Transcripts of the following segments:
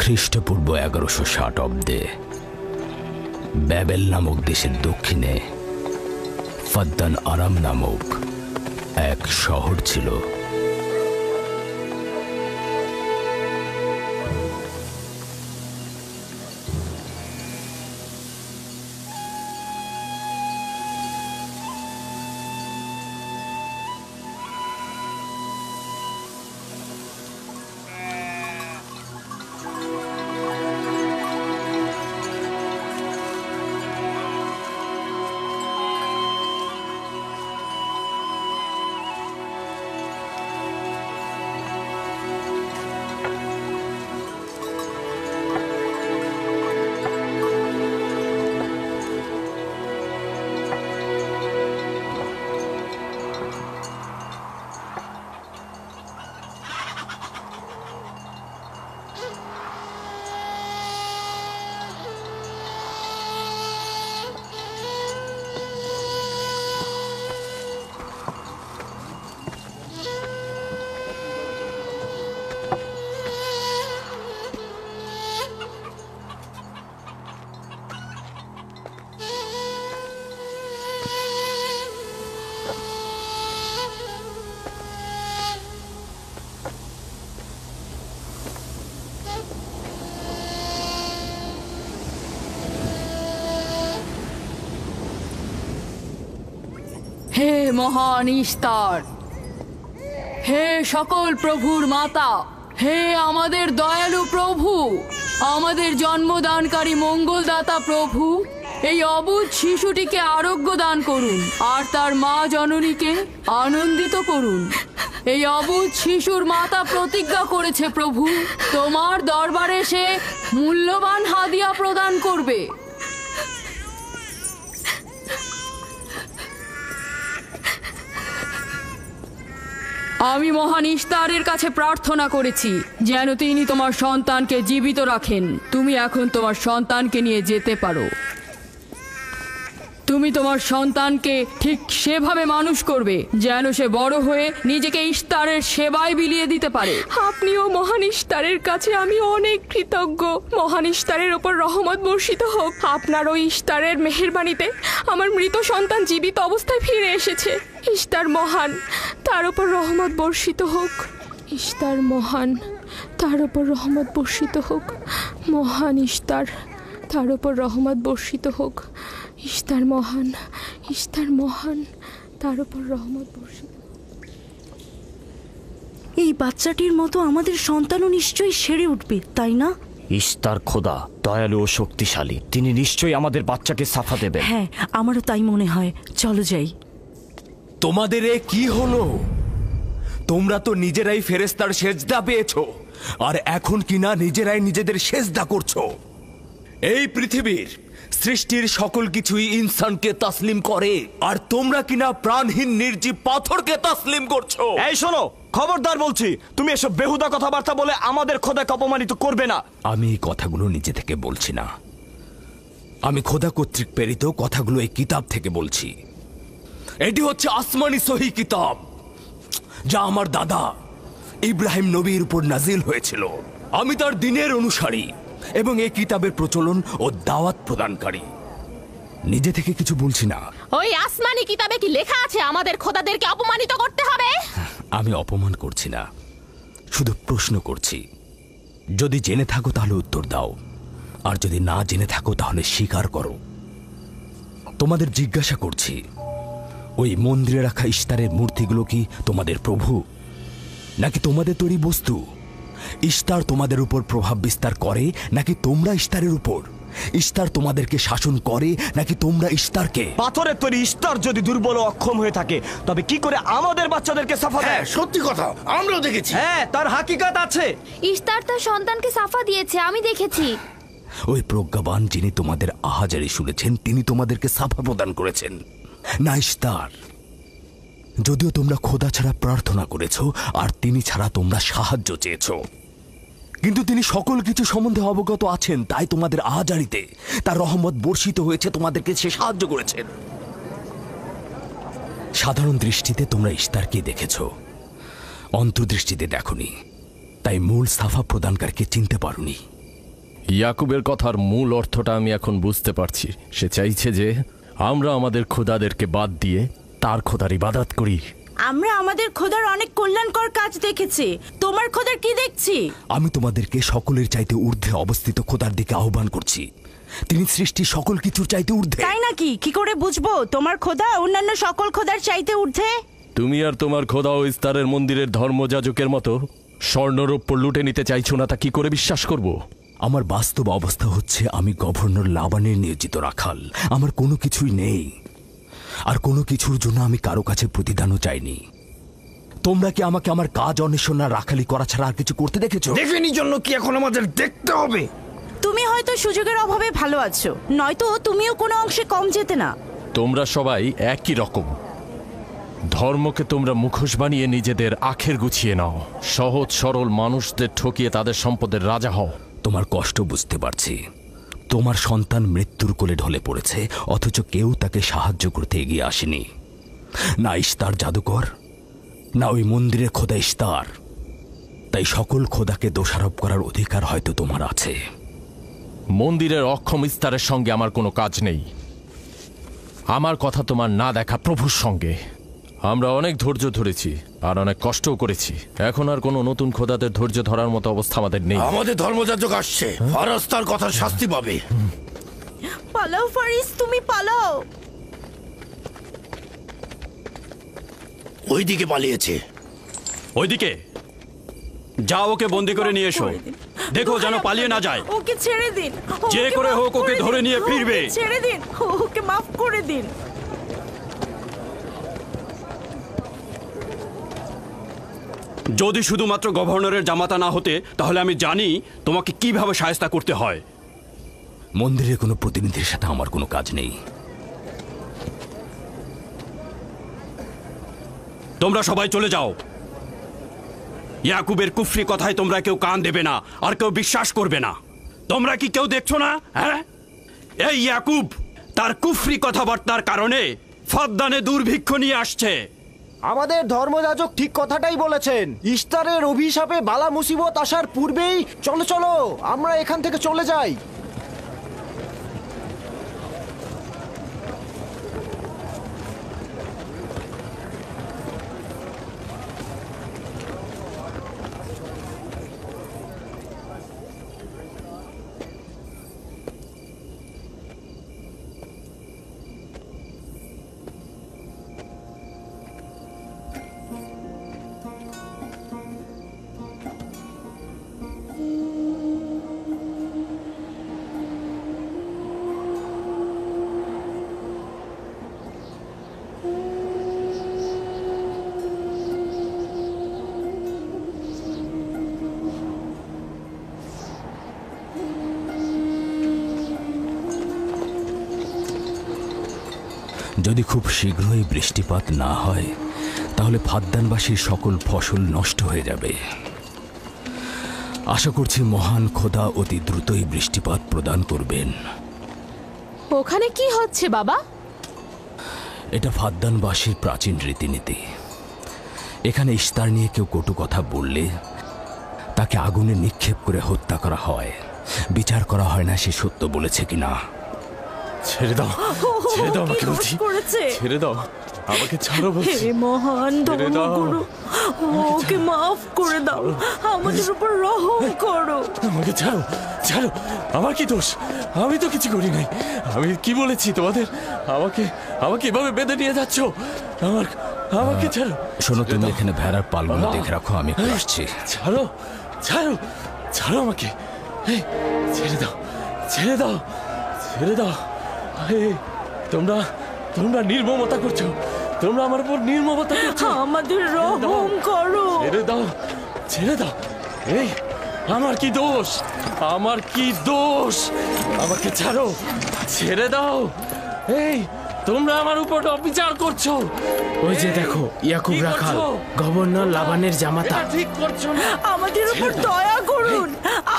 খ্রিস্টপূর্ব 1160 অব্দে ব্যাবেল নামক দেশের দক্ষিণে ফাদ্দান আরাম নামক এক শহর ছিল। হে মহান ইস্তার, হে সকল প্রভুর মাতা, হে আমাদের দয়ালু প্রভু, আমাদের জন্মদানকারী মঙ্গলদাতা প্রভু, এই অবুঝ শিশুটিকে আরোগ্য দান করুন আর তার মা জননীকে আনন্দিত করুন। এই অবুঝ শিশুর মাতা প্রতিজ্ঞা করেছে প্রভু, তোমার দরবারে সে মূল্যবান হাদিয়া প্রদান করবে। আমি মহান ইস্তারের কাছে প্রার্থনা করেছি যেন তিনি তোমার সন্তানকে জীবিত রাখেন। তুমি এখন তোমার সন্তানকে নিয়ে যেতে পারো। তুমি তোমার সন্তানকে ঠিক সেভাবে মানুষ করবে যেন সে বড় হয়ে নিজেকে ইস্তারের সেবায় বিলিয়ে দিতে পারে। আপনিও মহান ইস্তারের কাছে আমি অনেক কৃতজ্ঞ। মহান ইস্তারের ওপর রহমত বর্ষিত হোক। আপনার ওই ইস্তারের মেহেরবানিতে আমার মৃত সন্তান জীবিত অবস্থায় ফিরে এসেছে। ইস্তার মহান, তার ওপর রহমত বর্ষিত হোক। ইস্তার মহান, তার ওপর রহমত বর্ষিত হোক। মহান ইস্তার, তার ওপর রহমত বর্ষিত হোক। ইস্তার মহান, ইস্তার মহান, তার ওপর রহমত বর্ষিত। এই বাচ্চাটির মতো আমাদের সন্তানও নিশ্চয়ই সেরে উঠবে, তাই না? ইস্তার খোদা দয়ালু ও শক্তিশালী, তিনি নিশ্চয়ই আমাদের বাচ্চাকে সাফা দেবেন। হ্যাঁ, আমারও তাই মনে হয়। চলো যাই। তোমাদের এ কি হলো? তোমরা তো নিজেরাই ফেরেশতার সেজদা পেয়েছো, আর এখন কিনা নিজেরাই নিজেদের সেজদা করছো। এই পৃথিবীর সৃষ্টির সকল কিছুই ইনসানকে তাসলিম করে, আর তোমরা কিনা প্রাণহীন নির্জীব পাথরকে তাসলিম করছো। এই শোনো, খবরদার বলছি, তুমি এসব বেহুদা কথাবার্তা বলে আমাদের খোদাকে অপমানিত করবে না। আমি এই কথাগুলো নিজে থেকে বলছি না, আমি খোদা কর্তৃক প্রেরিত কথাগুলো এই কিতাব থেকে বলছি। এটি হচ্ছে আসমানি সহি কিতাব, যা আমার দাদা ইব্রাহিম নবীর উপর নাজিল হয়েছিল। আমি তার দিনের অনুসারী এবং এই কিতাবের প্রচলন ও দাওয়াত প্রদানকারী। নিজে থেকে কিছু বলছি না। ওই আসমানি কিতাবে কি লেখা আছে আমাদের খোদাদেরকে অপমানিত করতে হবে? আমি অপমান করছি না, শুধু প্রশ্ন করছি। যদি জেনে থাকো তাহলে উত্তর দাও, আর যদি না জেনে থাকো তাহলে স্বীকার করো। তোমাদের জিজ্ঞাসা করছি, ওই মন্দিরে রাখা ইস্তারের মূর্তিগুলো কি তোমাদের প্রভু, নাকি তোমাদের তৈরি বস্তু? ইস্তার তোমাদের উপর প্রভাব বিস্তার করে নাকি তোমরা ইস্তারের উপর? ইস্তার তোমাদেরকে শাসন করে নাকি তোমরা ইস্তারকে? পাথরের তৈরি ইস্তার যদি দুর্বল ও অক্ষম হয়ে থাকে, তবে কি করে আমাদের বাচ্চাদেরকে সাফা দেয়? সত্যি কথা, আমরাও দেখেছি। হ্যাঁ, তার হাকিকাত আছে। ইস্তার তার সন্তানকে সাফা দিয়েছে, আমি দেখেছি। ওই প্রজ্ঞাবান যিনি তোমাদের আহাজারি শুনেছেন, তিনি তোমাদেরকে সাফা প্রদান করেছেন, না ইস্তার। যদিও তোমরা খোদা ছাড়া প্রার্থনা করেছ আর তিনি ছাড়া তোমরা সাহায্য চেয়েছ, কিন্তু তিনি সকল কিছু সম্বন্ধে অবগত আছেন, তাই তোমাদের আহাজারিতে তার রহমত বর্ষিত হয়েছে, তোমাদেরকে সে সাহায্য করেছেন। সাধারণ দৃষ্টিতে তোমরা ইস্তারকে দেখেছ, অন্তর্দৃষ্টিতে দেখনি, তাই মূল সাফা প্রদানকারীকে চিনতে পারোনি। ইয়াকুবের কথার মূল অর্থটা আমি এখন বুঝতে পারছি। সে চাইছে যে আমরা আমাদের খোদাদেরকে বাদ দিয়ে তার খোদার ইবাদত করি। আমরা আমাদের খোদার অনেক কল্যাণকর কাজ দেখেছি, তোমার খোদার কি দেখছি? আমি তোমাদেরকে সকলের চাইতে ঊর্ধ্বে অবস্থিত খোদার দিকে আহ্বান করছি। তিনি সৃষ্টির সকল কিছুর চাইতে ঊর্ধ্বে। তাই নাকি? কি করে বুঝবো তোমার খোদা অন্যান্য সকল খোদার চাইতে ঊর্ধ্বে? তুমি আর তোমার খোদা ও ইস্তারের মন্দিরের ধর্মযাজকের মতো স্বর্ণরৌপ্য লুটে নিতে চাইছো না, তা কি করে বিশ্বাস করব? আমার বাস্তব অবস্থা হচ্ছে আমি গভর্নর লাবানের নিয়োজিত রাখাল। আমার কোনো কিছুই নেই, আর কোনো কিছুর জন্য আমি কারো কাছে প্রতিদানও চাইনি। তোমরা কি আমাকে আমার কাজ অন্বেষণ আর রাখালি করা ছাড়া আর কিছু করতে দেখেছো? দেখেনি জন্য কি এখন আমাদের দেখতে হবে? তুমি হয়তো সুযোগের অভাবে ভালো আছো, নয়তো তুমিও কোনো অংশে কম যেতে না। তোমরা সবাই একই রকম। ধর্মকে তোমরা মুখোশ বানিয়ে নিজেদের আখের গুছিয়ে নাও, সহজ সরল মানুষদের ঠকিয়ে তাদের সম্পদের রাজা হও। তোমার কষ্ট বুঝতে পারছি। তোমার সন্তান মৃত্যুর কোলে ঢলে পড়েছে, অথচ কেউ তাকে সাহায্য করতে এগিয়ে আসেনি। না ইস্তার জাদুকর, না ওই মন্দিরের খোদা ইস্তার। তাই সকল খোদাকে দোষারোপ করার অধিকার হয়তো তোমার আছে। মন্দিরের অক্ষম ইস্তারের সঙ্গে আমার কোনো কাজ নেই। আমার কথা তোমার না দেখা প্রভুর সঙ্গে। আমরা অনেক ধৈর্য ধরেছি আর অনেক কষ্টও করেছি। এখন আর কোনো নতুন খোদাদের ধৈর্য ধরার মতো অবস্থা আমাদের নেই। আমাদের ধর্মযাজক আসছে, ফারাজ তার কথার শাস্তি পাবে। পালাও ফারিস, তুমি পালাও। ওইদিকে পালিয়েছে। ওইদিকে যাও, ওকে বন্দি করে নিয়ে এসো। দেখো যেন পালিয়ে না যায়। ওকে ছেড়ে দিন, যে করে হোক ওকে ধরে নিয়ে ফিরবে। ছেড়ে দিন, ওকে মাফ করে দিন। যদি শুধুমাত্র গভর্নরের জামাতা না হতে, তাহলে আমি জানি তোমাকে কিভাবে শায়েস্তা করতে হয়। মন্দিরের কোনো প্রতিনিধির সাথে আমার কোনো কাজ নেই। তোমরা সবাই চলে যাও। ইয়াকুবের কুফরি কথায় তোমরা কেউ কান দেবে না, আর কেউ বিশ্বাস করবে না। তোমরা কি কেউ দেখছো না? হ্যাঁ, এই ইয়াকুব তার কুফরি কথাবার্তার কারণে ফাদ্দানে দুর্ভিক্ষ নিয়ে আসছে। আমাদের ধর্মযাজক ঠিক কথাটাই বলেছেন। ইস্তারের অভিশাপে বালা মুসিবত আসার পূর্বেই চলো চলো আমরা এখান থেকে চলে যাই। যদি খুব শীঘ্রই বৃষ্টিপাত না হয়, তাহলে ফাদ্দানবাসীর সকল ফসল নষ্ট হয়ে যাবে। আশা করছি মহান খোদা অতি দ্রুতই বৃষ্টিপাত প্রদান করবেন। ওখানে কি হচ্ছে বাবা? এটা ফাদ্দানবাসীর প্রাচীন রীতিনীতি। এখানে ইস্তার নিয়ে কেউ কটু কথা বললে তাকে আগুনে নিক্ষেপ করে হত্যা করা হয়। বিচার করা হয় না সে সত্য বলেছে কিনা। ছেড়ে দাও, ছেড়ে দাও আমাকে বলছি, ছেড়ে দাও আমাকে, ছাড়ো বলছি। হে মহান ধর্মগুরু, ওকে মাফ করে দাও, আমাদের উপর রহম করো। আমাকে ছাড়ো, ছাড়ো। আমার কি দোষ? আমি তো কিছু করি নাই। আমি কি বলেছি তোমাদের? আমাকে আমাকে এভাবে বেঁধে নিয়ে যাচ্ছ? আমাকে ছাড়ো। শোনো, তুমি এখানে ভেড়ার পালগুলো দেখে রাখো, আমি একটু আসছি। ছাড়ো, ছাড়ো, ছাড়ো আমাকে। এই, ছেড়ে দাও, ছেড়ে দাও, ছেড়ে দাও। তোমরা তোমরা নির্মমতা করছো, তোমরা আমার উপর নির্মমতা করছো। আমাদের রহম করো। ছেড়ে দাও, ছেড়ে দাও। এই, আমার কি দোষ? আমার কি দোষ? আমাকে ছাড়ো, ছেড়ে দাও। এই, তোমরা আমার উপর অবিচার করছো। ওই যে দেখো, ইয়াকুব রাখাল, গভর্নর লাবানের জামাতা। ঠিক করছো না। আমাদের উপর দয়া করুন,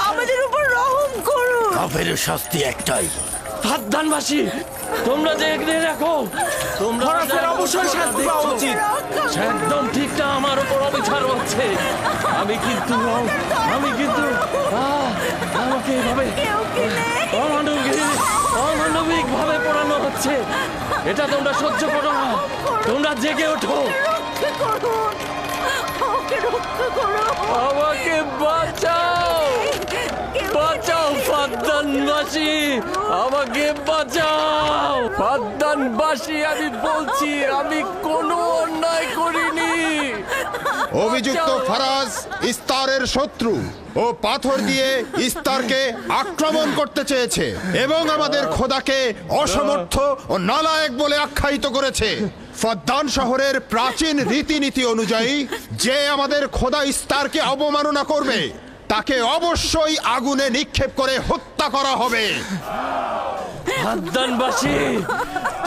আমাদের উপর রহম করুন। কাফের শাস্তি একটাই। ফাদ্দানবাসী, তোমরা দেখে রাখো, তোমরা অবশ্যই শাস্তি পাওয়া উচিত। একদম ঠিক না, আমার উপর অবিচার হচ্ছে। আমি কিন্তু আমাকে আমাকে এভাবে অমানবিক ভাবে পোড়ানো হচ্ছে, এটা তোমরা সহ্য করো না। তোমরা জেগে ওঠো, আমাকে বাঁচাও, বাঁচাও ফাদ্দানবাসী, আমাকে বাঁচাও ফাদ্দানবাসী। আমি বলছি আমি কোনো অন্যায় করিনি। অভিযুক্ত ফারাজ ইস্তারের শত্রু ও পাথর দিয়ে ইস্তারকে আক্রমণ করতে চেয়েছে এবং আমাদের খোদাকে অসমর্থ ও নালায়েক বলে আখ্যায়িত করেছে। ফাদ্দান শহরের প্রাচীন রীতিনীতি অনুযায়ী যে আমাদের খোদা ইস্তারকে অবমাননা করবে তাকে অবশ্যই আগুনে নিক্ষেপ করে হত্যা করা হবে। ফাদ্দানবাসী,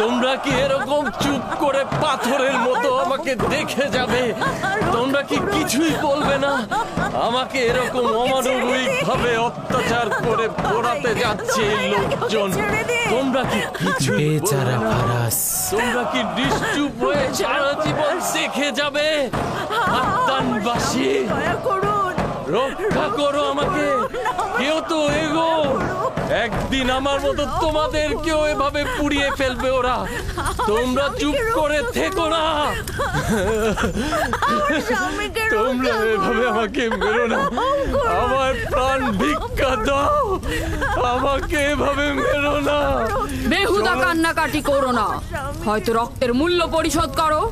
তোমরা কি এরকম চুপ করে পাথরের মতো আমাকে দেখে যাবে? তোমরা কি কিছুই বলবে না? আমাকে এরকম অমানবিক ভাবে অত্যাচার করে পোড়াতে যাচ্ছে এই লোকজন। তোমরা কি কিছু বেচারা ফারাজ, তোমরা কি নিশ্চুপ হয়ে সারা জীবন দেখে যাবে? ফাদ্দানবাসী, রক্ষা করো আমাকে, কেউ তো এগো। একদিন আমার মতো তোমাদেরকেও এভাবে পুড়িয়ে ফেলবে ওরা। তোমরা চুপ করে থেকো না, তোমরা এভাবে আমাকে মেরো না, আমার প্রাণ ভিক্ষা দাও, আমাকে এভাবে মেরো না। বেহুদা কান্নাকাটি করো না, হয়তো রক্তের মূল্য পরিশোধ করো,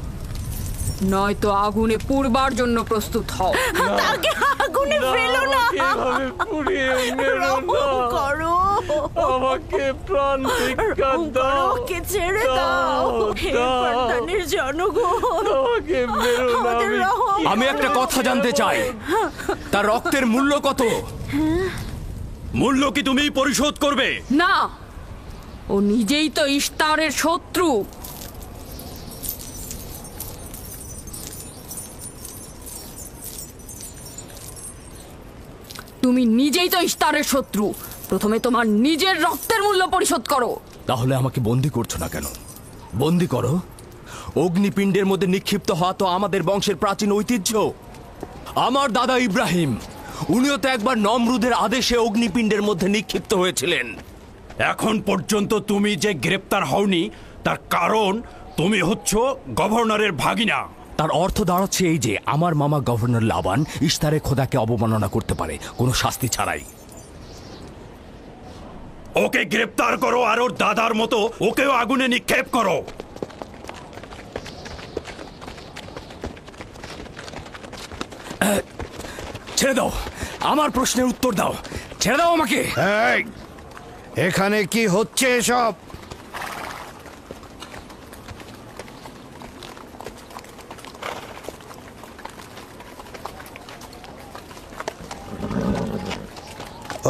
নয়তো আগুনে পুড়বার জন্য প্রস্তুত হও। তাকে আগুনে ফেলো না, পুড়িয়ে মেরো না, করো, আমাকে প্রাণ ভিক্ষা দাও, ওকে ছেড়ে দাও। হে ফাদ্দানের জনগণ, আমাকে মেরো না। আমি একটা কথা জানতে চাই, তার রক্তের মূল্য কত? মূল্য কি তুমি পরিশোধ করবে? না, ও নিজেই তো ইস্তারের শত্রু। তুমি নিজেই তো ইস্তারের শত্রু, প্রথমে তোমার নিজের রক্তের মূল্য পরিশোধ করো। তাহলে আমাকে বন্দি করছো না কেন? বন্দি করো। অগ্নিপিণ্ডের মধ্যে নিক্ষিপ্ত হওয়া তো আমাদের বংশের প্রাচীন ঐতিহ্য। আমার দাদা ইব্রাহিম, উনিও তো একবার নমরুদের আদেশে অগ্নিপিণ্ডের মধ্যে নিক্ষিপ্ত হয়েছিলেন। এখন পর্যন্ত তুমি যে গ্রেপ্তার হওনি তার কারণ তুমি হচ্ছ গভর্নরের ভাগিনা। তার অর্থ দাঁড়াচ্ছে এই যে আমার মামা গভর্নর লাবান ইস্তারে খোদাকে অবমাননা করতে পারে কোনো শাস্তি ছাড়াই। ওকে গ্রেপ্তার করো আর ওর দাদার মতো ওকেও আগুনে নিক্ষেপ করো। ছেড়ে দাও, আমার প্রশ্নের উত্তর দাও, ছেড়ে দাও আমাকে। এখানে কি হচ্ছে এসব?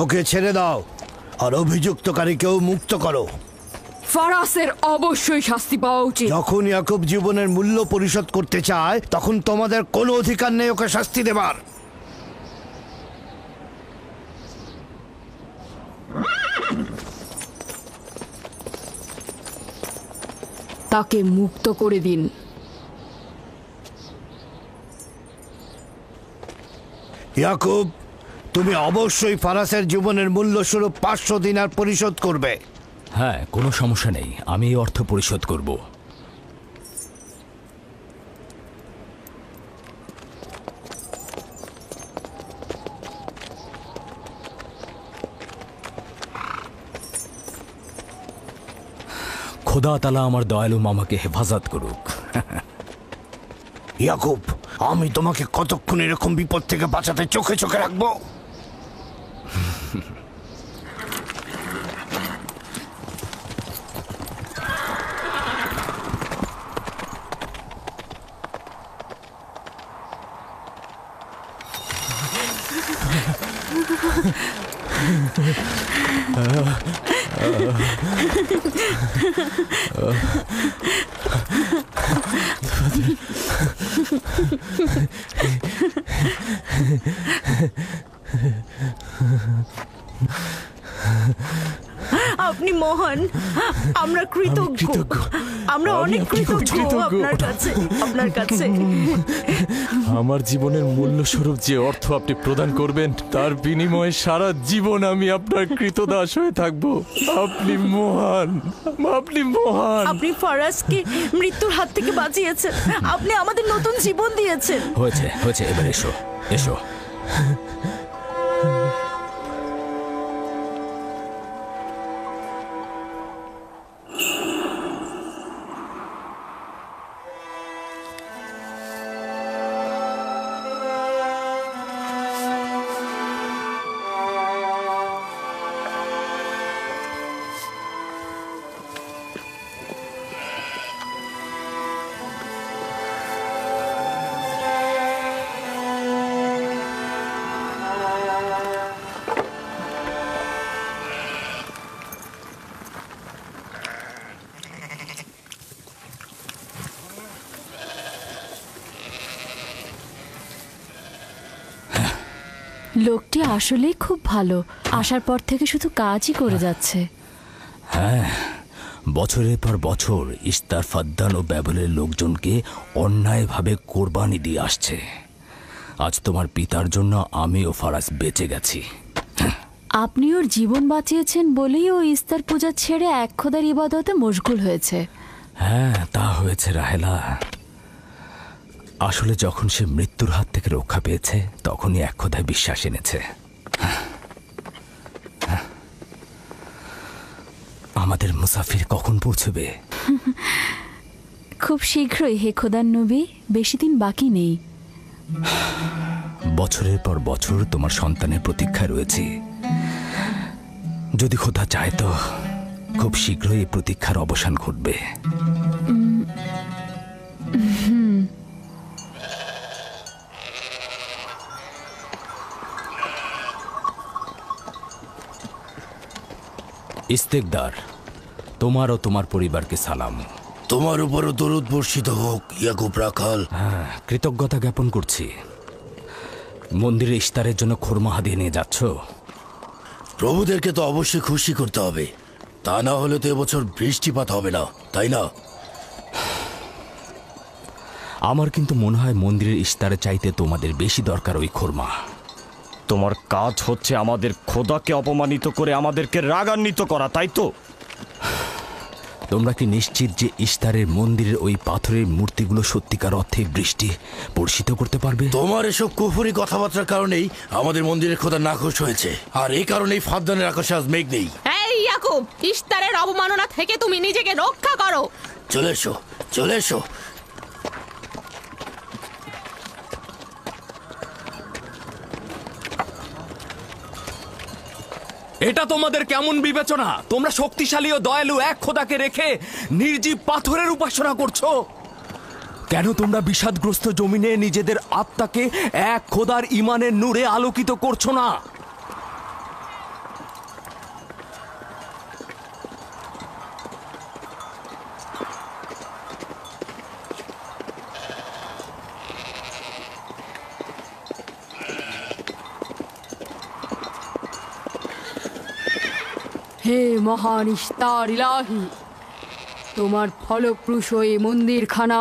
ওকে ছেড়ে দাও আর অভিযুক্তকারীকেও মুক্ত করো। ফারাসের অবশ্যই শাস্তি পাওয়া উচিত। যখন ইয়াকুব জীবনের মূল্য পরিশোধ করতে চায় তখন তোমাদের কোনো অধিকার নেই ওকে শাস্তি দেবার। তাকে মুক্ত করে দিন। ইয়াকুব, তুমি অবশ্যই ফারাসের জীবনের মূল্য স্বরূপ 500 দিনার পরিশোধ করবে। হ্যাঁ, কোনো সমস্যা নেই, আমি এই অর্থ পরিশোধ করব। খোদা তাআলা আমার দয়ালু মামাকে হেফাজত করুক। ইয়াকুব, আমি তোমাকে কতক্ষণ এরকম বিপদ থেকে বাঁচাতে চোখে চোখে রাখবো? আপনি মহান, আমরা কৃতজ্ঞ, আমরা অনেক কৃতজ্ঞ আপনার কাছে। আমার জীবনের মূল্য স্বরূপ যে অর্থ আপনি প্রদান করবেন তার বিনিময়ে সারা জীবন আমি আপনার কৃতদাস হয়ে থাকব। আপনি মহান, আপনি মহান। আপনি ফারাজকে মৃত্যুর হাত থেকে বাঁচিয়েছেন, আপনি আমাদের নতুন জীবন দিয়েছেন। হয়েছে হয়েছে, এবার এসো এসো। লোকটি আসলেই খুব ভালো, আসার পর থেকে শুধু কাজই করে যাচ্ছে। হ্যাঁ, বছরের পর বছর ইস্তার, ফাদ্দান ও ব্যাবলের লোকজনকে অন্যায়ভাবে কোরবানি দিয়ে আসছে। আজ তোমার পিতার জন্য আমি ও ফারাজ বেঁচে গেছি। আপনি ওর জীবন বাঁচিয়েছেন বলেই ও ইস্তার পূজা ছেড়ে এক খোদার ইবাদতে মশগুল হয়েছে। হ্যাঁ, তা হয়েছে রাহেলা। আসলে যখন সে মৃত্যুর হাত থেকে রক্ষা পেয়েছে তখনই এক খোদায় বিশ্বাস এনেছে। আমাদের মুসাফির কখন পৌঁছবে? খুব শীঘ্রই হে খোদার নবী, বেশি দিন বাকি নেই। বছরের পর বছর তোমার সন্তানের প্রতীক্ষায় রয়েছি। যদি খোদা চায় তো খুব শীঘ্রই এই প্রতীক্ষার অবসান ঘটবে। ইস্তেকদার, তোমার ও তোমার পরিবারকে সালাম। তোমার উপরও দরুদ বর্ষিত হোক ইয়াকুব রাখাল। হ্যাঁ, কৃতজ্ঞতা জ্ঞাপন করছি। মন্দিরে ইস্তারের জন্য খোরমা হাদিয়ে নিয়ে যাচ্ছ? প্রভুদেরকে তো অবশ্যই খুশি করতে হবে, তা না হলে তো এবছর বৃষ্টিপাত হবে না, তাই না? আমার কিন্তু মনে হয় মন্দিরের ইস্তারে চাইতে তোমাদের বেশি দরকার ওই খোরমা। তোমার কাজ হচ্ছে আমাদের খোদাকে অপমানিত করে আমাদেরকে রাগান্বিত করা, তাই তো? তোমরা কি নিশ্চিত যে ইস্তারের মন্দিরের ওই পাথরের মূর্তিগুলো সত্যিকার অর্থে বৃষ্টি বর্ষিত করতে পারবে? তোমার এসব কুফুরি কথাবার্তার কারণেই আমাদের মন্দিরের খোদা নাখোশ হয়েছে, আর এই কারণেই ফাদ্দানের আকাশে আজ মেঘ নেই। এই ইয়াকুব, ইস্তারের অবমাননা থেকে তুমি নিজেকে রক্ষা করো। চলে এসো, চলে এসো। এটা তোমাদের কেমন বিবেচনা? তোমরা শক্তিশালী ও দয়ালু এক খোদাকে রেখে নির্জীব পাথরের উপাসনা করছো। কেন তোমরা বিষাদগ্রস্ত জমিনে নিজেদের আত্মাকে এক খোদার ইমানের নূরে আলোকিত করছো না? হে মহান ইস্তার ইলাহি, তোমার ফলপ্রসূ এই মন্দিরখানা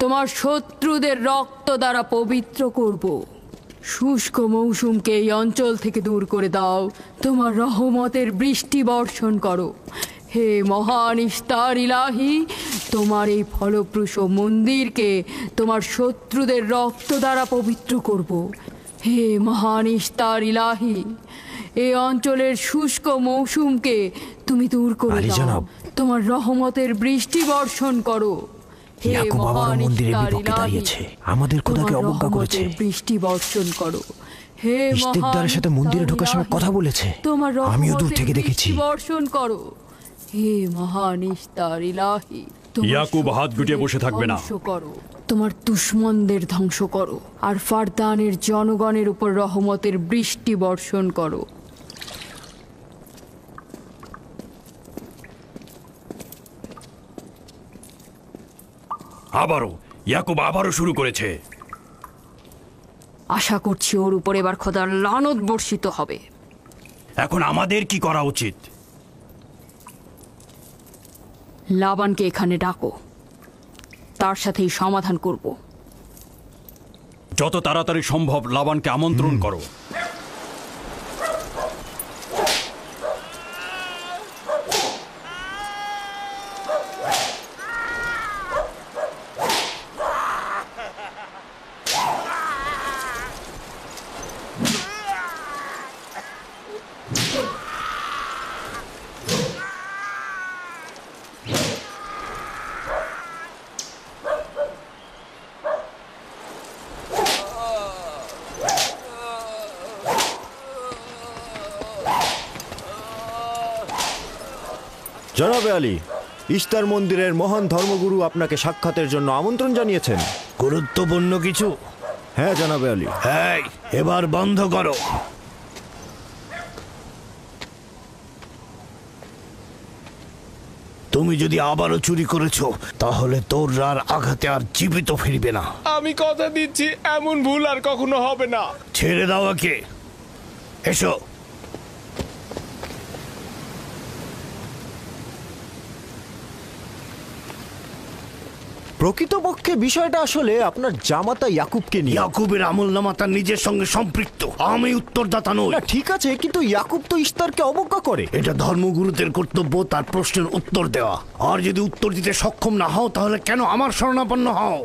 তোমার শত্রুদের রক্ত দ্বারা পবিত্র করব। শুষ্ক মৌসুমকে এই অঞ্চল থেকে দূর করে দাও, তোমার রহমতের বৃষ্টি বর্ষণ করো। হে মহান ইস্তার ইলাহি, তোমার এই ফলপ্রসূ মন্দিরকে তোমার শত্রুদের রক্ত দ্বারা পবিত্র করব। হে মহান ইস্তার ইলাহি, এই অঞ্চলের শুষ্ক মৌসুমকে তুমি দূর করে দাও, তোমার রহমতের বৃষ্টি বর্ষণ করো। হে মহান ইস্তার ইলাহি, আমাদের খোদাকে অবজ্ঞা করেছে, বৃষ্টি বর্ষণ করো। হে ইস্তেকদারের সাথে মন্দিরে ঢোকার সময় কথা বলেছে, তোমার আমিও দূর থেকে দেখেছি। বর্ষণ করো। হে মহান ইস্তার ইলাহি, ইয়াকুব হাত গুটিয়ে বসে থাকবে না। করো, তোমার দুশমনদের ধ্বংস করো, আর ফারদানের জনগণের উপর রহমতের বৃষ্টি বর্ষণ করো। ইয়াকুব শুরু করেছে। আশা করছি ওর উপর এবার খোদার লানত বর্ষিত হবে। এখন আমাদের কি করা উচিত? লাবানকে এখানে ডাকো, তার সাথেই সমাধান করব। যত তাড়াতাড়ি সম্ভব লাবানকে আমন্ত্রণ করো। জনাবে আলী, ইস্তার মন্দিরের মহান ধর্মগুরু আপনাকে সাক্ষাতের জন্য আমন্ত্রণ জানিয়েছেন। গুরুত্বপূর্ণ কিছু? হ্যাঁ জনাবে আলী। হ্যাঁ, এবার বন্ধ করো। তুমি যদি আবারও চুরি করেছো তাহলে তোর আর আঘাতে আর জীবিত ফিরবে না। আমি কথা দিচ্ছি এমন ভুল আর কখনো হবে না। ছেড়ে দাও একে। এসো। প্রকৃতপক্ষে বিষয়টা আসলে আপনার জামাতা ইয়াকুবকে নিয়ে। ইয়াকুবের আমলনামা তার নিজের সঙ্গে সম্পৃক্ত, আমি উত্তরদাতা নই। না ঠিক আছে, কিন্তু ইয়াকুব তো ইস্তারকে অবজ্ঞা করে। এটা ধর্মগুরুদের কর্তব্য তার প্রশ্নের উত্তর দেওয়া। আর যদি উত্তর দিতে সক্ষম না হও তাহলে কেন আমার শরণাপন্ন হও?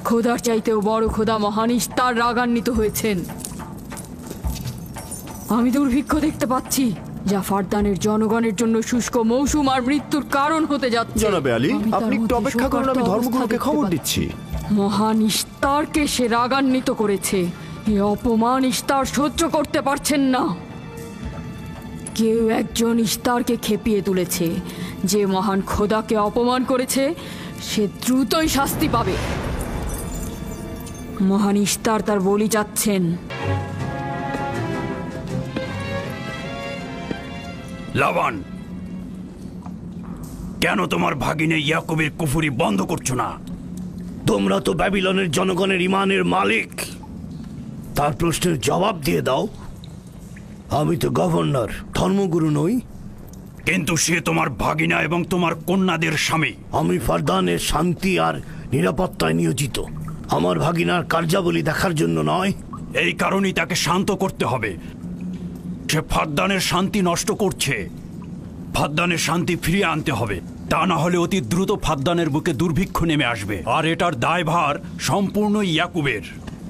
খোদার চাইতেও বড় খোদা মহান ইস্তার রাগান্বিত হয়েছেন। আমি দুর্ভিক্ষ দেখতে পাচ্ছি, যা ফারদানের জনগণের জন্য শুষ্ক মৌসুম আর মৃত্যুর কারণ হতে যাচ্ছে। জনাবে আলী, আপনি একটু অপেক্ষা করুন, আমি ধর্মগুরুকে খবর দিচ্ছি। মহান ইস্তারকে সে রাগান্বিত করেছে। এই অপমান ইস্তার সহ্য করতে পারছেন না। কেউ একজন ইস্তারকে খেপিয়ে তুলেছে। যে মহান খোদাকে অপমান করেছে সে দ্রুতই শাস্তি পাবে। মহান ইস্তার তার বলি যাচ্ছেন। লাবান, কেন তোমার ভাগিনে ইয়াকুবের কুফরি বন্ধ করছো না? তোমরা তো ব্যাবিলনের জনগণের ইমানের মালিক, তার প্রশ্নের জবাব দিয়ে দাও। আমি তো গভর্নর, ধর্মগুরু নই। কিন্তু সে তোমার ভাগিনা এবং তোমার কন্যাদের স্বামী। আমি ফারদানের শান্তি আর নিরাপত্তায় নিয়োজিত, আমার ভাগিনার কার্যাবলী দেখার জন্য নয়। এই কারণেই তাকে শান্ত করতে হবে। সে ফারদানের শান্তি নষ্ট করছে। ফারদানের শান্তি ফিরিয়ে আনতে হবে, তা না হলে অতি দ্রুত ফারদানের বুকে দুর্ভিক্ষ নেমে আসবে, আর এটার দায়ভার সম্পূর্ণ ইয়াকুবের।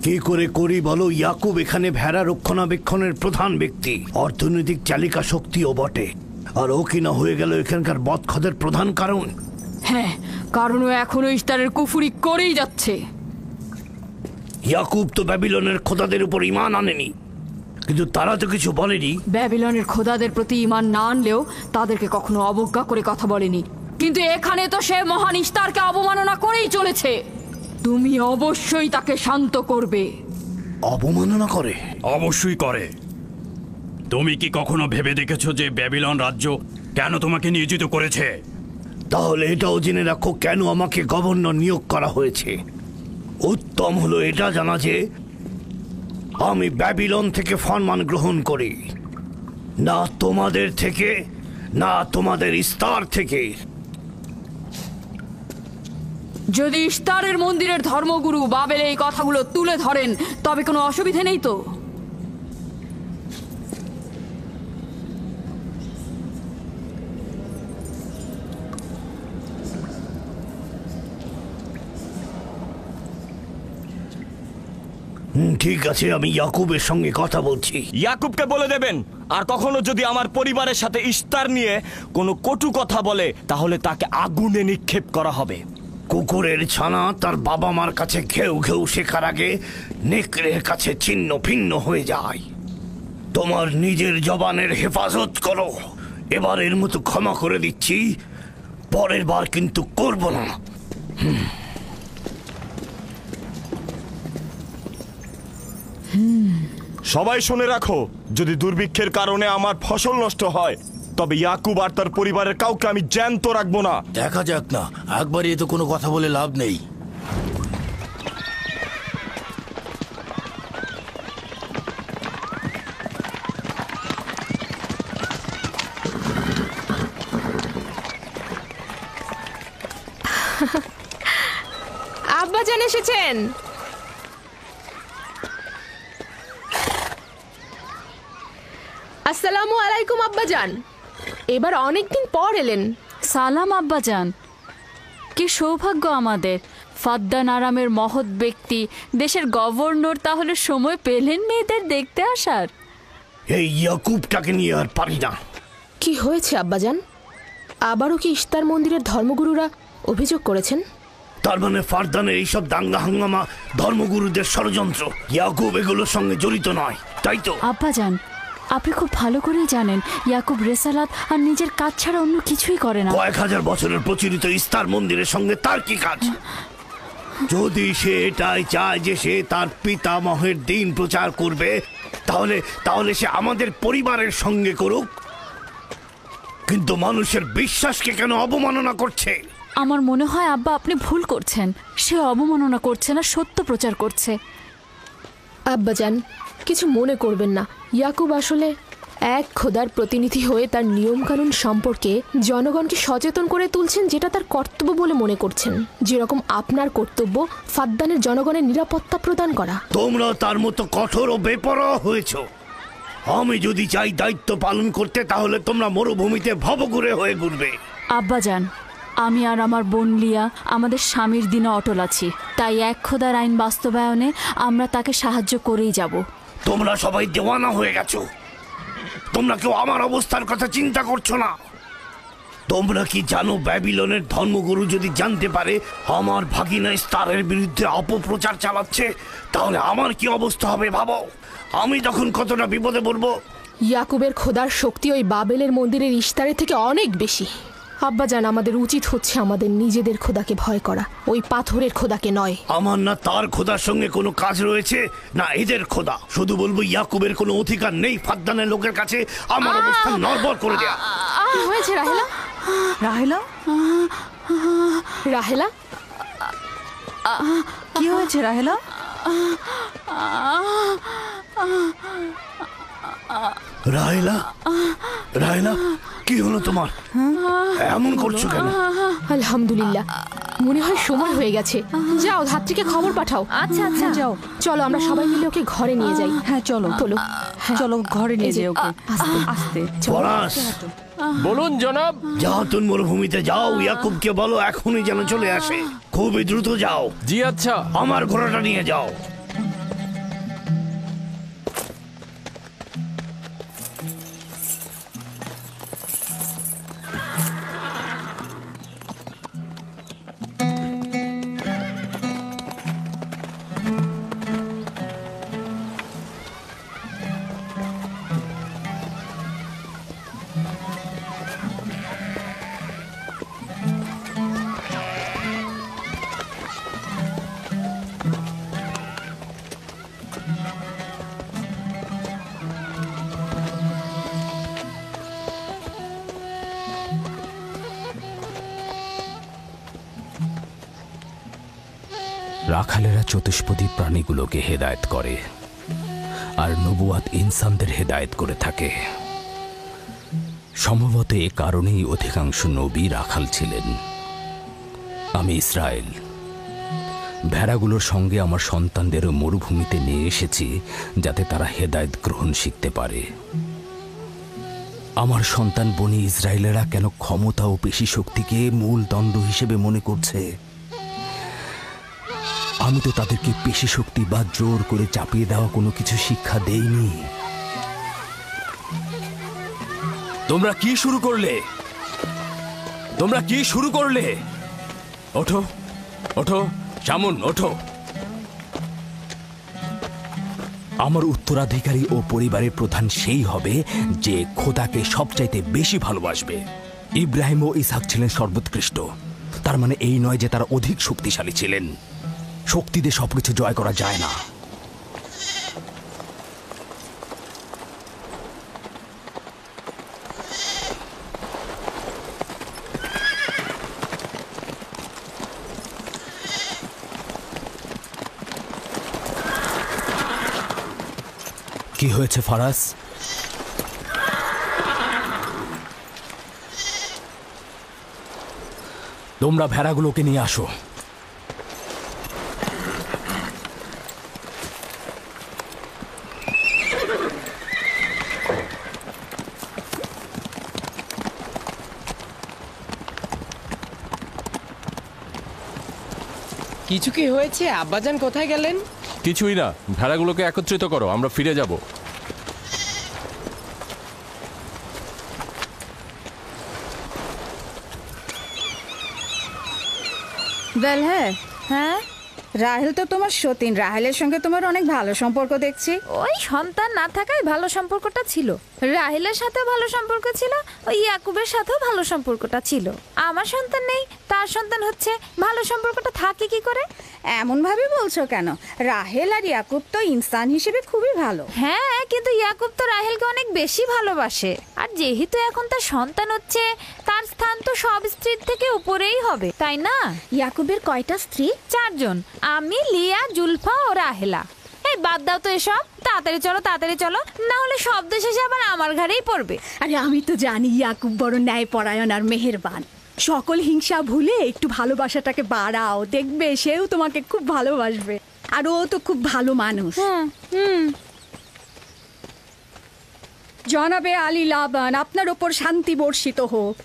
কি করে করি বলো? ইয়াকুব এখানে ভেড়া রক্ষণাবেক্ষণের প্রধান ব্যক্তি, অর্থনৈতিক চালিকা শক্তিও বটে। আর ও কিনা হয়ে গেল এখানকার বদখদের প্রধান কারণ। হ্যাঁ, কারণ ও এখনো ইস্তারের কুফরি করেই যাচ্ছে। ইয়াকুব তো ব্যাবিলনের খোদাদের উপর ঈমান আনেনি, কিন্তু তারা তো কিছু বলেনি। ব্যাবিলনের খোদাদের প্রতি ঈমান না আনলেও তাদেরকে কখনো অবজ্ঞা করে কথা বলেনি। কিন্তু এখানে তো সে মহান ইস্তারকে অবমাননা করেই চলেছে। তুমি অবশ্যই তাকে শান্ত করবে। অবমাননা করে? অবশ্যই করে। তুমি কি কখনো ভেবে দেখেছো যে ব্যাবিলন রাজ্য কেন তোমাকে নিয়োজিত করেছে? তাহলে এটাও জেনে রাখো কেন আমাকে গভর্নর নিয়োগ করা হয়েছে। উত্তম হলো এটা জানা যে আমি ব্যাবিলন থেকে ফরমান গ্রহণ করি, না তোমাদের থেকে, না তোমাদের ইস্তার থেকে। যদি ইস্তারের মন্দিরের ধর্মগুরু বাবেল এই কথাগুলো তুলে ধরেন তবে কোনো অসুবিধা নেই তো? ঠিক আছে, আমি ইয়াকুবের সঙ্গে কথা বলছি। ইয়াকুবকে বলে দেবেন, আর কখনো যদি আমার পরিবারের সাথে ইস্তার নিয়ে কোনো কটু কথা বলে তাহলে তাকে আগুনে নিক্ষেপ করা হবে। কুকুরের ছানা তার বাবা মার কাছে ঘেউ ঘেউ শেখার আগে নেকড়ের কাছে ছিন্ন ভিন্ন হয়ে যায়। তোমার নিজের জবানের হেফাজত করো। এবারের মতো ক্ষমা করে দিচ্ছি, পরের বার কিন্তু করব না। সবাই শুনে রাখো, যদি দুর্ভিক্ষের কারণে আমার ফসল নষ্ট হয় তবে ইয়াকুব আর তার পরিবারের কাউকে আমি জ্যান্ত রাখবো না। দেখা যাক না, একবারই তো কোনো কথা বলে লাভ নেই। আব্বাজান এসেছেন। আসসালামু আলাইকুম আব্বাজান, এবার অনেকদিন পর এলেন। সালাম আব্বাজান। কি সৌভাগ্য আমাদের, ফাদ্দান আরামের মহৎ ব্যক্তি দেশের গভর্নর তাহলে সময় পেলেন মেয়েদের দেখতে আসার। এই ইয়াকুবটাকে নিয়ে আর পারি না। কি হয়েছে আব্বাজান? আবারও কি ইস্তার মন্দিরের ধর্মগুরুরা অভিযোগ করেছেন? তার মানে ফারদানের এইসব দাঙ্গা হাঙ্গামা ধর্মগুরুদের ষড়যন্ত্র। ইয়াকুব এগুলোর সঙ্গে জড়িত নয়, তাই তো? আব্বাজান, আপনি খুব ভালো করেই জানেন ইয়াকুব রেসালাত আর নিজের কাজ ছাড়া অন্য কিছুই করে না। কয়েক হাজার বছরের প্রচলিত ইস্তার মন্দিরের সঙ্গে তার কি কাজ? যদি সে এটাই চায় যে সে তার পিতামহের দিন প্রচার করবে, তাহলে সে আমাদের পরিবারের সঙ্গে করুক। কিন্তু মানুষের বিশ্বাসকে কেন অবমাননা করছে? আমার মনে হয় আব্বা আপনি ভুল করছেন। সে অবমাননা করছে না, সত্য প্রচার করছে। আব্বাজান, কিছু মনে করবেন না। ইয়াকুব আসলে এক খোদার প্রতিনিধি হয়ে তার নিয়মকানুন সম্পর্কে জনগণকে সচেতন করে তুলছেন, যেটা তার কর্তব্য বলে মনে করছেন। যেরকম আপনার কর্তব্য ফাদ্দানের জনগণের নিরাপত্তা প্রদান করা। তোমরা তার মতো কঠোর ও বেপরোয়া হয়েছ। আমি যদি চাই দায়িত্ব পালন করতে, তাহলে তোমরা মরুভূমিতে ভবঘুরে হয়ে ঘুরবে। আব্বাজান, আমি আর আমার বোন লিয়া আমাদের স্বামীর দিনে অটল আছি, তাই এক খোদার আইন বাস্তবায়নে আমরা তাকে সাহায্য করেই যাব। তোমরা সবাই দেওয়ানা হয়ে গেছো। তোমরা কেউ আমার অবস্থার কথা চিন্তা করছো না। তোমরা কি জানো, ব্যাবিলনের ধর্মগুরু যদি জানতে পারে আমার ভাগিনা ইস্তারের বিরুদ্ধে অপপ্রচার চালাচ্ছে, তাহলে আমার কি অবস্থা হবে ভাবো। আমি তখন কতটা বিপদে পড়বো। ইয়াকুবের খোদার শক্তি ওই বাবেলের মন্দিরের ইস্তারের থেকে অনেক বেশি। আব্বাজান, আমাদের উচিত হচ্ছে আমাদের নিজেদের খোদাকে ভয় করা, ওই পাথরের খোদাকে নয়। আমার না তার খোদার সঙ্গে কোনো কাজ রয়েছে, না এদের খোদা। শুধু বলবো ইয়াকুবের কোনো অধিকার নেই ফাদ্দানের লোকের কাছে আমার অবস্থান নড়বড় করে দেয়া। কি হয়েছে রাহেলা? রাহেলা, রাহেলা, কি হয়েছে রাহেলা? রাহেলা, রাহেলা, কি হলো তোমার? এমন করছো কেন? আলহামদুলিল্লাহ, মনে হয় সময় হয়ে গেছে। যাও, ধাত্রীকে খবর পাঠাও। আচ্ছা আচ্ছা, যাও। চলো আমরা সবাই মিলে ওকে ঘরে নিয়ে যাই। হ্যাঁ চলো, চলো, চলো ঘরে নিয়ে যাই ওকে। আস্তে আস্তে। পলাশ, বলুন জনাব। যাও, তুমি মরুভূমিতে যাও, ইয়াকুবকে বলো এখনই যেন চলে আসে। খুবই দ্রুত যাও। জি আচ্ছা। আমার ঘোড়াটা নিয়ে যাও। রাখালেরা চতুষ্পদী প্রাণীগুলোকে হেদায়েত করে, আর নবুয়াত ইনসানদের হেদায়েত করে থাকে। সম্ভবত এ কারণেই অধিকাংশ নবী রাখাল ছিলেন। আমি ইসরায়েল ভেড়াগুলোর সঙ্গে আমার সন্তানদেরও মরুভূমিতে নিয়ে এসেছি, যাতে তারা হেদায়েত গ্রহণ শিখতে পারে। আমার সন্তান বনি ইসরায়েলেরা কেন ক্ষমতা ও পেশি শক্তিকে মূল দণ্ড হিসেবে মনে করছে? আমি তো তাদেরকে পেশি শক্তি বা জোর করে চাপিয়ে দেওয়া কোনো কিছু শিক্ষা দেইনি। তোমরা কি শুরু করলে? তোমরা কি শুরু করলে? ওঠো, ওঠো শামুন, ওঠো। আমার উত্তরাধিকারী ও পরিবারের প্রধান সেই হবে যে খোদাকে সবচাইতে বেশি ভালোবাসবে। ইব্রাহিম ও ইসহাক ছিলেন সর্বোৎকৃষ্ট। তার মানে এই নয় যে তারা অধিক শক্তিশালী ছিলেন। শক্তি দিয়ে সবকিছু জয় করা যায় না। কি হয়েছে ফারাজ? তোমরা ভেড়াগুলোকে নিয়ে আসো। কিছু কি হয়েছে? আব্বাজান কোথায় গেলেন? কিছুই না, ভেড়াগুলোকে একত্রিত করো, আমরা ফিরে যাব। বেল, হ্যাঁ, রাহেল তো তোমার সতীন। রাহেলের সঙ্গে তোমার অনেক ভালো সম্পর্ক দেখছি। ওই সন্তান না থাকায় ভালো সম্পর্কটা ছিল। রাহেলের সাথেও ভালো সম্পর্ক ছিল, ওই ইয়াকুবের সাথেও ভালো সম্পর্কটা ছিল। আমার সন্তান নেই, তার সন্তান হচ্ছে, ভালো সম্পর্কটা থাকে কি করে? এমন ভাবে বলছো কেন? রাহেল আর ইয়াকুব তো ইনসান হিসেবে খুবই ভালো। হ্যাঁ, কিন্তু ইয়াকুব তো রাহেলকে অনেক বেশি ভালোবাসে। আর যেহেতু এখন তার সন্তান হচ্ছে, তার স্থান তো সব স্ত্রীর থেকে উপরেই হবে, তাই না? ইয়াকুবের কয়টা স্ত্রী? 4 জন, আমি, লিয়া, জুলফা ও রাহেলা। এই বাদ দাও তো এসব, তাড়াতাড়ি চলো, না হলে শব্দ শেষে আবার আমার ঘাড়েই পড়বে। আরে আমি তো জানি ইয়াকুব বড় ন্যায়পরায়ণ আর মেহেরবান। সকল হিংসা ভুলে একটু ভালোবাসাটাকে বাড়াও, দেখবে সেও তোমাকে খুব ভালোবাসবে। আর ও তো খুব ভালো মানুষ। জনাবে আলী লাবান, আপনার ওপর শান্তি বর্ষিত হোক।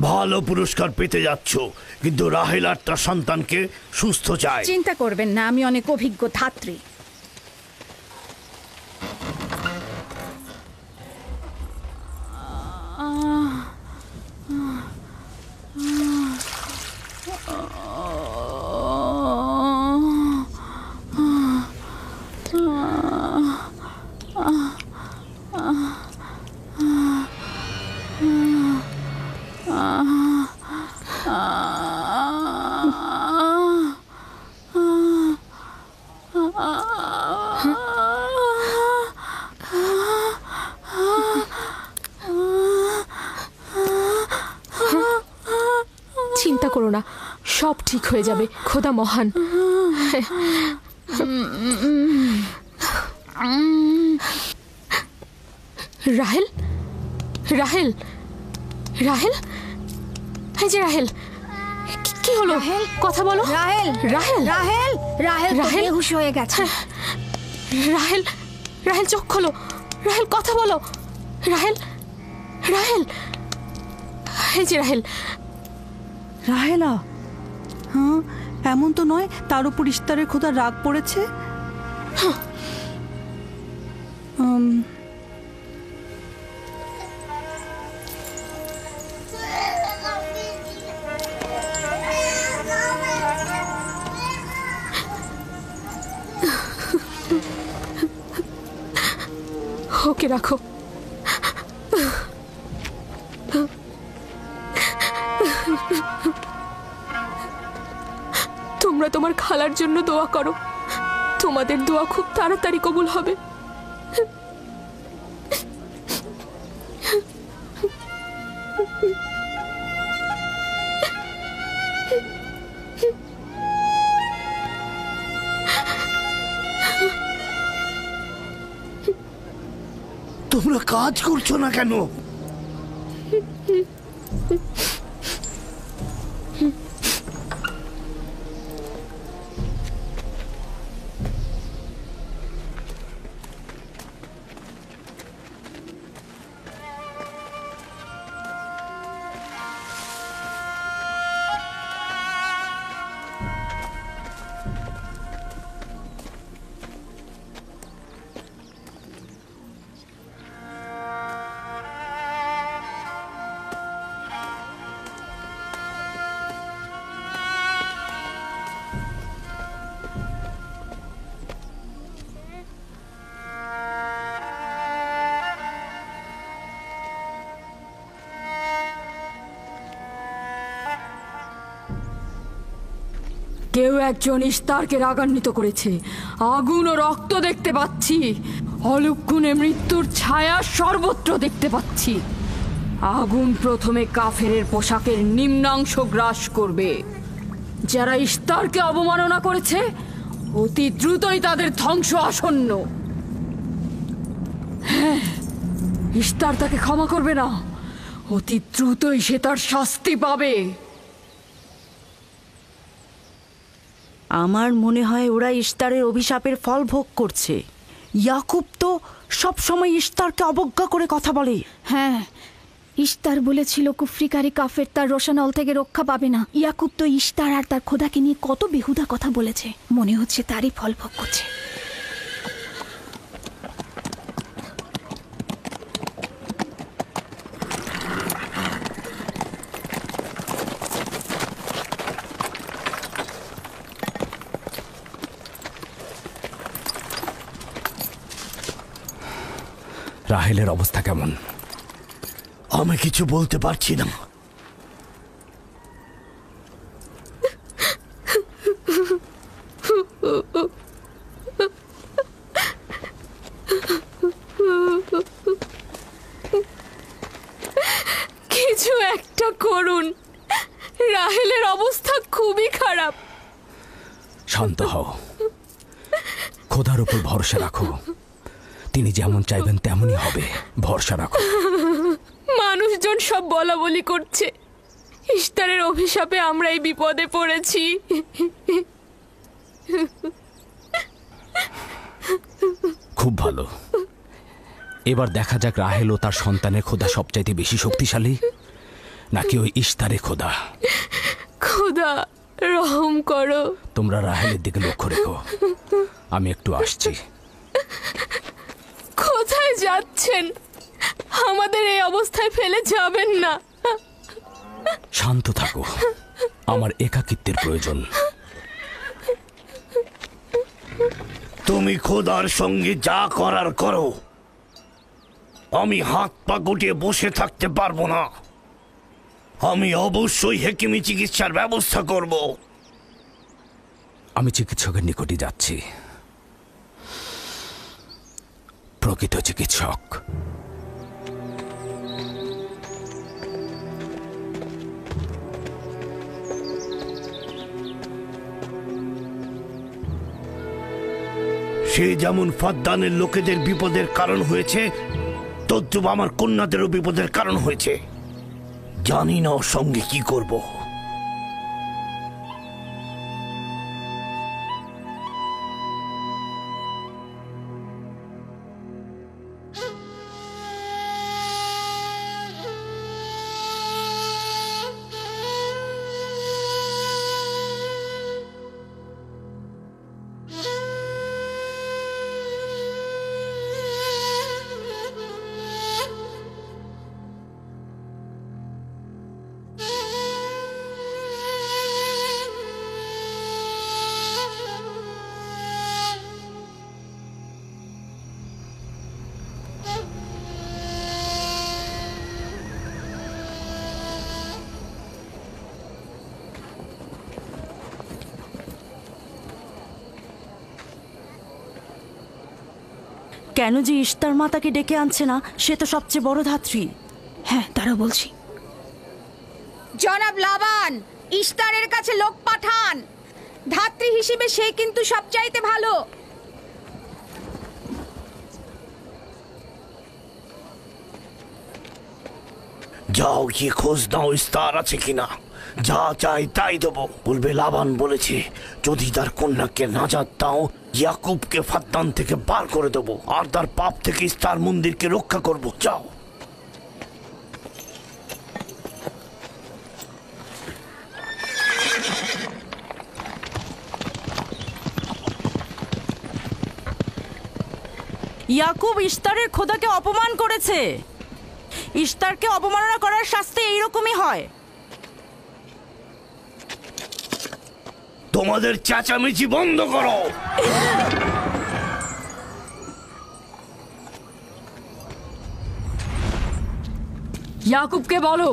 ভালো পুরস্কার পেতে যাচ্ছ, কিন্তু রাহেল আর তার সন্তানকে সুস্থ চায়। চিন্তা করবেন না, আমি অনেক অভিজ্ঞ ধাত্রী। চিন্তা করো না, সব ঠিক হয়ে যাবে। খোদা মহান। রাহেল, রাহেল, রাহেল, এই যে রাহেল, কি হলো? কথা বলো। রাহেল, রাহেল, রাহেল, রাহেল রাহেল বেহুশ হয়ে গেছে। রাহেল, রাহেল চোখ খোলো। রাহেল কথা বলো। রাহেল, রাহেল, এই যে রাহেল। রাহেলা, হ্যাঁ, এমন তো নয় তার উপর ইস্তারের খোদা রাগ পড়েছে। ওকে রাখো। তোমরা তোমার খালার জন্য দোয়া করো, তোমাদের দোয়া খুব তাড়াতাড়ি কবুল হবে। তোমরা কাজ করছো না কেন? কেউ একজন ইস্তারকে রাগান্বিত করেছে। আগুন ও রক্ত দেখতে পাচ্ছি, অলক্ষণে মৃত্যুর ছায়া সর্বত্র দেখতে পাচ্ছি। আগুন প্রথমে কাফেরের পোশাকের নিম্নাংশ গ্রাস করবে। যারা ইস্তারকে অবমাননা করেছে, অতি দ্রুতই তাদের ধ্বংস আসন্ন। হ্যাঁ, ইস্তার তাকে ক্ষমা করবে না, অতি দ্রুতই সে তার শাস্তি পাবে। আমার মনে হয় ওরা ইস্তারের অভিশাপের ফল ভোগ করছে। ইয়াকুব তো সব সময় ইস্তারকে অবজ্ঞা করে কথা বলে। হ্যাঁ, ইশতার বলেছিল কুফরিকারী কাফের তার রোশানল থেকে রক্ষা পাবে না। ইয়াকুব তো ইশতার আর তার খোদাকে নিয়ে কত বেহুদা কথা বলেছে, মনে হচ্ছে তারই ফল ভোগ করছে। রাহেলের অবস্থা কেমন? আমি কিছু বলতে পারছি না। কিছু একটা করুন, রাহেলের অবস্থা খুবই খারাপ। শান্ত হও, খোদার উপর ভরসা রাখো, তিনি যেমন চাইবেন তেমনই হবে, ভরসা রাখো। মানুষজন সব বলা বলি করছে, ইশতারের অভিশাপে আমরা এই বিপদে পড়েছি। খুব ভালো, এবার দেখা যাক রাহেল ও তার সন্তানের খোদা সবচাইতে বেশি শক্তিশালী নাকি ওই ইশতারের খোদা। খোদা রহম করো। তোমরা রাহেলের দিকে লক্ষ্য রেখো, আমি একটু আসছি। কোথায় যাচ্ছেন? আমাদের এই অবস্থায় ফেলে যাবেন না। শান্ত থাকো, আমার একাকিত্বের প্রয়োজন। তুমি খোদার সঙ্গে যা করার করো, আমি হাত পা গুটিয়ে বসে থাকতে পারবো না। আমি অবশ্যই হেকিমি চিকিৎসার ব্যবস্থা করব। আমি চিকিৎসকের নিকটে যাচ্ছি, প্রকৃত চিকিৎসক। সে যেমন ফাদ্দানের লোকেদের বিপদের কারণ হয়েছে, তদ্রুপ আমার কন্যাদেরও বিপদের কারণ হয়েছে। জানি না ওর সঙ্গে কি করব। কেন যে ইশতার মা তাকে ডেকে আনছে না, সে তো সবচেয়ে বড় ধাত্রী। হ্যাঁ, তারা বলছি। জনাব লাবান, ইশতারের কাছে লোক পাঠান। ধাত্রী হিসেবে সে কিন্তু সবচাইতে ভালো। যাও গিয়ে খোঁজ নাও ইস্তার আছে কিনা, যা চাই তাই দেবো। বলবে লাবান বলেছে যদি তার কন্যাকে নাজাত দাও, ইয়াকুবকে ফাদ্দান থেকে বার করে দেবো আর তার পাপ থেকে ইস্তার মন্দিরকে রক্ষা করব। যাও। ইয়াকুব ইশতারের খোদাকে অপমান করেছে। ইশতারকে অবমাননা করার শাস্তি এইরকমই হয়। তোমাদের চেঁচামেচি বন্ধ করো। ইয়াকুবকে বলো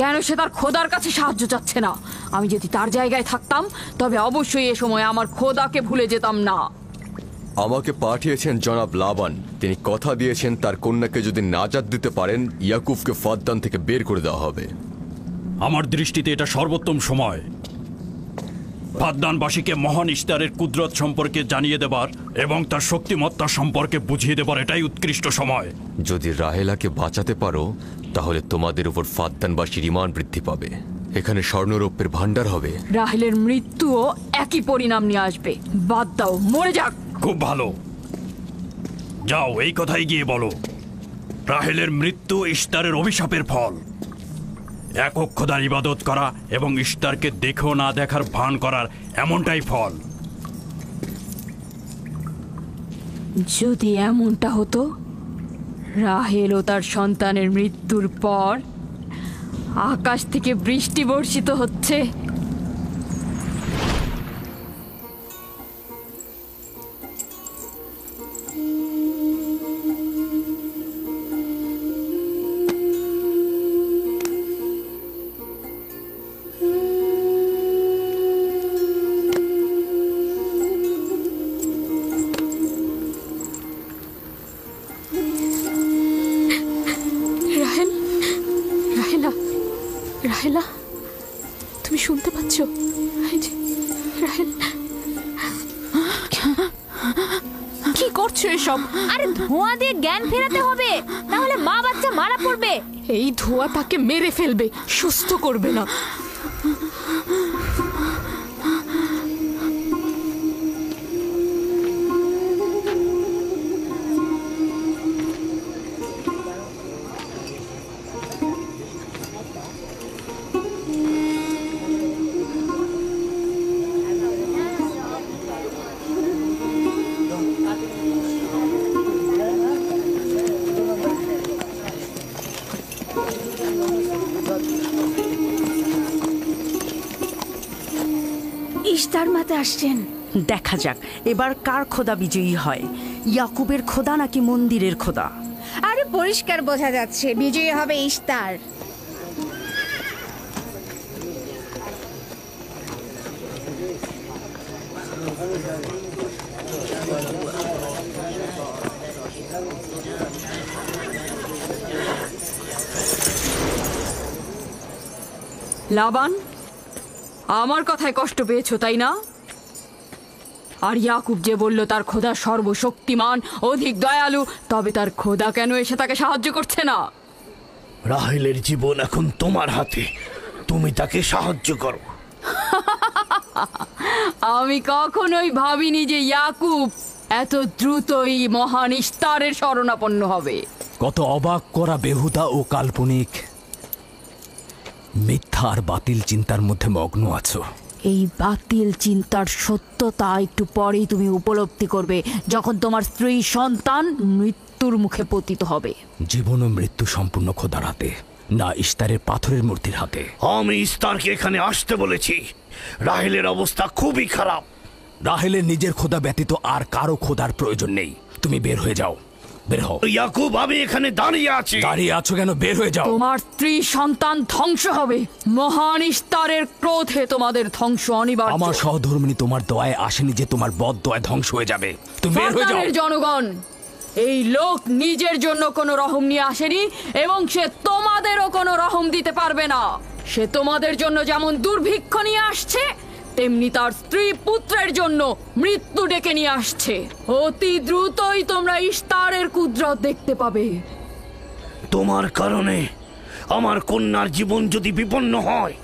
কেন সে তার খোদার কাছে সাহায্য চাচ্ছে না। আমি যদি তার জায়গায় থাকতাম তবে অবশ্যই এ সময় আমার খোদাকে ভুলে যেতাম না। আমাকে পাঠিয়েছেন জনাব লাবান। তিনি কথা দিয়েছেন তার কন্যাকে যদি নাজাত দিতে পারেন, ইয়াকুবকে ফাদ্দান থেকে বের করে দেওয়া হবে। আমার দৃষ্টিতে এটা সর্বোত্তম সময় ফাদ্দানবাসীকে মহান ইশতারের কুদরত সম্পর্কে জানিয়ে দেবার এবং তার শক্তিমত্তা সম্পর্কে বুঝিয়ে দেবার এটাই উৎকৃষ্ট সময়। যদি রাহেলাকে বাঁচাতে পারো তাহলে তোমাদের উপর ফাদ্দানবাসীর ঈমান বৃদ্ধি পাবে। এখানে স্বর্ণরৌপ্যের ভান্ডার হবে। রাহেলের মৃত্যুও একই পরিণাম নিয়ে আসবে। বাদ দাও, মরে যাক। খুব ভালো, যাও এই কথাই গিয়ে বলো। রাহেলের মৃত্যু ইশতারের অভিশাপের ফল। একক খোদার ইবাদত করা এবং ইশতারকে দেখেও না দেখার ভান করার এমনটাই ফল। যদি এমনটা হতো, রাহেল ও তার সন্তানের মৃত্যুর পর আকাশ থেকে বৃষ্টি বর্ষিত হচ্ছে, রাহেলা, তুমি শুনতে পাচ্ছ? কি করছো এসব? আরে ধোঁয়া দিয়ে জ্ঞান ফেরাতে হবে, তাহলে মা বাচ্চা মারা পড়বে। এই ধোঁয়া তাকে মেরে ফেলবে, সুস্থ করবে না। ইশতার মাতে আসছেন। দেখা যাক এবার কার খোদা বিজয়ী হয়, ইয়াকুবের খোদা নাকি মন্দিরের খোদা? আরে পরিষ্কার বোঝা যাচ্ছে বিজয়ী হবে ইশতার। লাবান, আমার কথায় কষ্ট পেয়েছো তাই না? আর ইয়াকুব যে বলল তার খোদা সর্বশক্তিমান, অধিক দয়ালু, তবে তার খোদা কেন এসে তাকে সাহায্য করছে না? রাহেলের জীবন এখন তোমার হাতে, তুমি তাকে সাহায্য করো। আমি কখনোই ভাবিনি যে ইয়াকুব এত দ্রুতই মহান ইশতারের শরণাপন্ন হবে। কত অবাক করা বেহুদা ও কাল্পনিক মিথ্যা আর বাতিল চিন্তার মধ্যে মগ্ন আছো। এই বাতিল চিন্তার সত্যতা একটু পরেই তুমি উপলব্ধি করবে, যখন তোমার স্ত্রী সন্তান মৃত্যুর মুখে পতিত হবে। জীবন ও মৃত্যু সম্পূর্ণ খোদার হাতে, না ইশতারের পাথরের মূর্তির হাতে। আমি ইশতারকে এখানে আসতে বলেছি। রাহেলের অবস্থা খুবই খারাপ। রাহেলের নিজের খোদা ব্যতীত আর কারো খোদার প্রয়োজন নেই। তুমি বের হয়ে যাও, বের হও। ইয়াকুব, আমি এখানে দাঁড়িয়ে আছি। দাঁড়িয়ে আছো কেন? বের হয়ে যাও। তোমার স্ত্রী সন্তান ধ্বংস হবে। মহান ইশতারের ক্রোধে তোমাদের ধ্বংস অনিবার্য। আমার সহধর্মিনী তোমার দয়ায় আসেনি যে তোমার বদ দয়ায় ধ্বংস হয়ে যাবে। তুমি বের হয়ে যাও। জনগণ, এই লোক নিজের জন্য কোনো রহম নিয়ে আসেনি এবং সে তোমাদেরও কোনো রহম দিতে পারবে না। সে তোমাদের জন্য যেমন দুর্ভিক্ষ নিয়ে আসছে, তেমনি তার স্ত্রী পুত্রের জন্য মৃত্যু ডেকে নিয়ে আসছে। অতি দ্রুতই তোমরা ইশতারের কুদরত দেখতে পাবে। তোমার কারণে আমার কন্যার জীবন যদি বিপন্ন হয়,